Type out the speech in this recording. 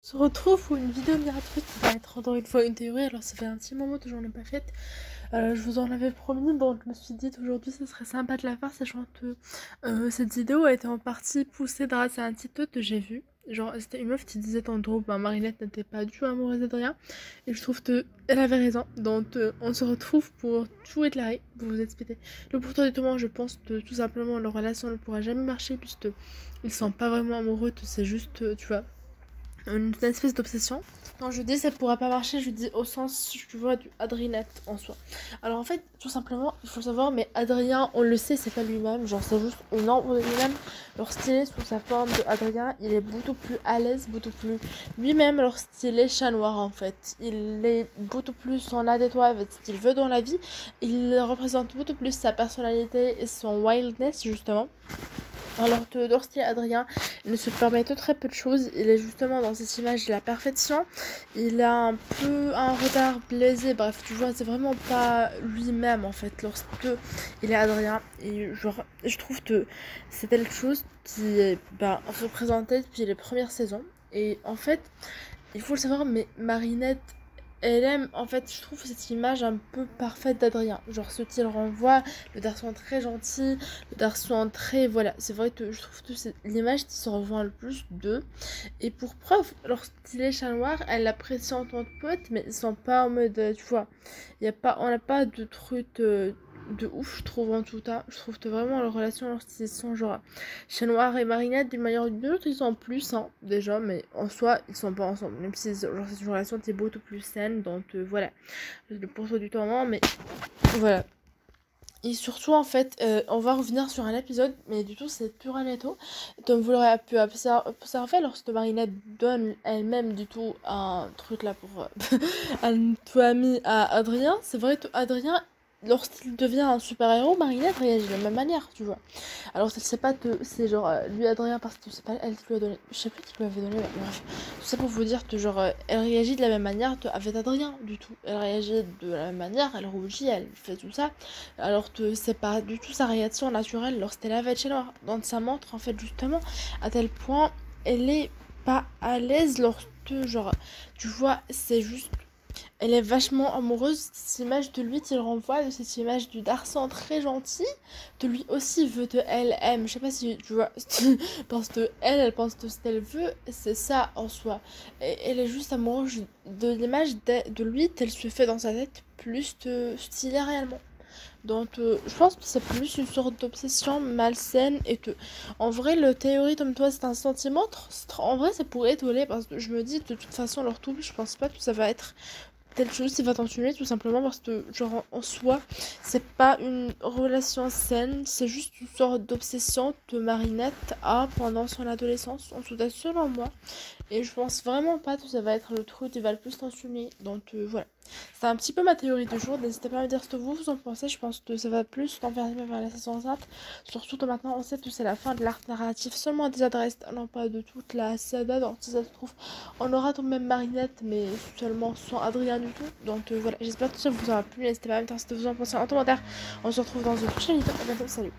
On se retrouve pour une vidéo miraculeuse qui va être encore une fois une théorie. Alors ça fait un petit moment que j'en ai pas faite. Je vous en avais promis, donc je me suis dit aujourd'hui ce serait sympa de la faire, sachant que cette vidéo a été en partie poussée grâce à un TikTok que j'ai vu. Genre c'était une meuf qui disait tantôt Marinette n'était pas du tout amoureuse d'Adrien, et je trouve que elle avait raison. Donc on se retrouve pour tout éclairer, pour vous expliquer le pourquoi du comment je pense que tout simplement leur relation ne pourra jamais marcher, puisque ils sont pas vraiment amoureux, c'est juste tu vois, une espèce d'obsession. Quand je dis ça pourra pas marcher, je dis au sens, tu vois, du Adrinette en soi. Alors en fait, tout simplement, il faut le savoir, mais Adrien, on le sait, c'est pas lui-même. Genre, c'est juste une ombre de lui-même. Lorsqu'il est sous sa forme de Adrien, il est beaucoup plus à l'aise, beaucoup plus lui-même lorsqu'il est chat noir en fait. Il est beaucoup plus en adéquat avec ce qu'il veut dans la vie. Il représente beaucoup plus sa personnalité et son wildness, justement. Alors que lorsqu'il est Adrien, il ne se permet que très peu de choses. Il est justement dans cette image de la perfection. Il a un peu un regard blasé. Bref, tu vois, c'est vraiment pas lui-même en fait lorsque il est Adrien. Et genre, je trouve que c'est quelque chose qui est représenté depuis les premières saisons. Et en fait, il faut le savoir, mais Marinette, elle aime, en fait, je trouve cette image un peu parfaite d'Adrien. Genre, ce qu'il renvoie, le garçon très gentil, le garçon très. Voilà, c'est vrai que je trouve que c'est l'image qui se revoit le plus d'eux. Et pour preuve, lorsqu'il est chat noir, elle l'apprécie en tant que pote, mais ils sont pas en mode. Tu vois, on n'a pas de truc. De ouf, je trouve, en tout cas. Je trouve que vraiment leur relation lorsqu'ils sont genre chat noir et Marinette, d'une manière ou d'une autre, ils sont plus, hein, déjà, mais en soi, ils sont pas ensemble. Même si genre, c'est une relation qui est beaucoup plus saine, donc voilà. Le pourcentage du temps, mais voilà. Et surtout, en fait, on va revenir sur un épisode, mais du tout, c'est pur et netto. Comme vous l'aurez pu observer, lorsque Marinette donne elle-même du tout un truc là pour un tout ami à Adrien, c'est vrai que Adrien, lorsqu'il devient un super-héros, Marinette réagit de la même manière, tu vois. Alors, je sais pas que c'est genre lui Adrien parce que c'est pas elle qui lui a donné. Je sais plus qui lui avait donné, mais bref. Tout ça pour vous dire que genre elle réagit de la même manière avec Adrien du tout. Elle réagit de la même manière, elle rougit, elle fait tout ça. Alors que c'est pas du tout sa réaction naturelle lorsqu'elle est avec chez Noir. Donc ça montre en fait justement à tel point elle est pas à l'aise lorsque genre tu vois c'est juste elle est vachement amoureuse de cette image de lui qu'il renvoie, de cette image du garçon très gentil, de lui aussi veut de elle aime. Je sais pas si tu vois, parce que elle pense que ce qu'elle veut, c'est ça en soi. Et elle est juste amoureuse de l'image de lui qu'elle se fait dans sa tête plus que ce qu'il est réellement. Donc, je pense que c'est plus une sorte d'obsession malsaine et que, en vrai, le théorie comme toi, c'est un sentiment. En vrai, ça pourrait étonner parce que je me dis, de toute façon, leur trouble, je pense pas que ça va être telle chose qui va t'entuer tout simplement parce que genre en soi c'est pas une relation saine, c'est juste une sorte d'obsession que Marinette a pendant son adolescence, en tout cas selon moi, et je pense vraiment pas que ça va être le truc qui va le plus t'entuer. Donc voilà, c'est un petit peu ma théorie du jour. N'hésitez pas à me dire ce que vous en pensez. Je pense que ça va plus t'enfermer vers la saison 5, surtout que maintenant on sait que c'est la fin de l'arc narratif seulement des adresses, non pas de toute la saga. Donc si ça se trouve on aura tout de même Marinette, mais seulement sans Adrien du tout. Donc voilà, j'espère que ça vous aura plu. N'hésitez pas à me dire ce que vous en pensez en commentaire. On se retrouve dans une prochaine vidéo. À bientôt, salut.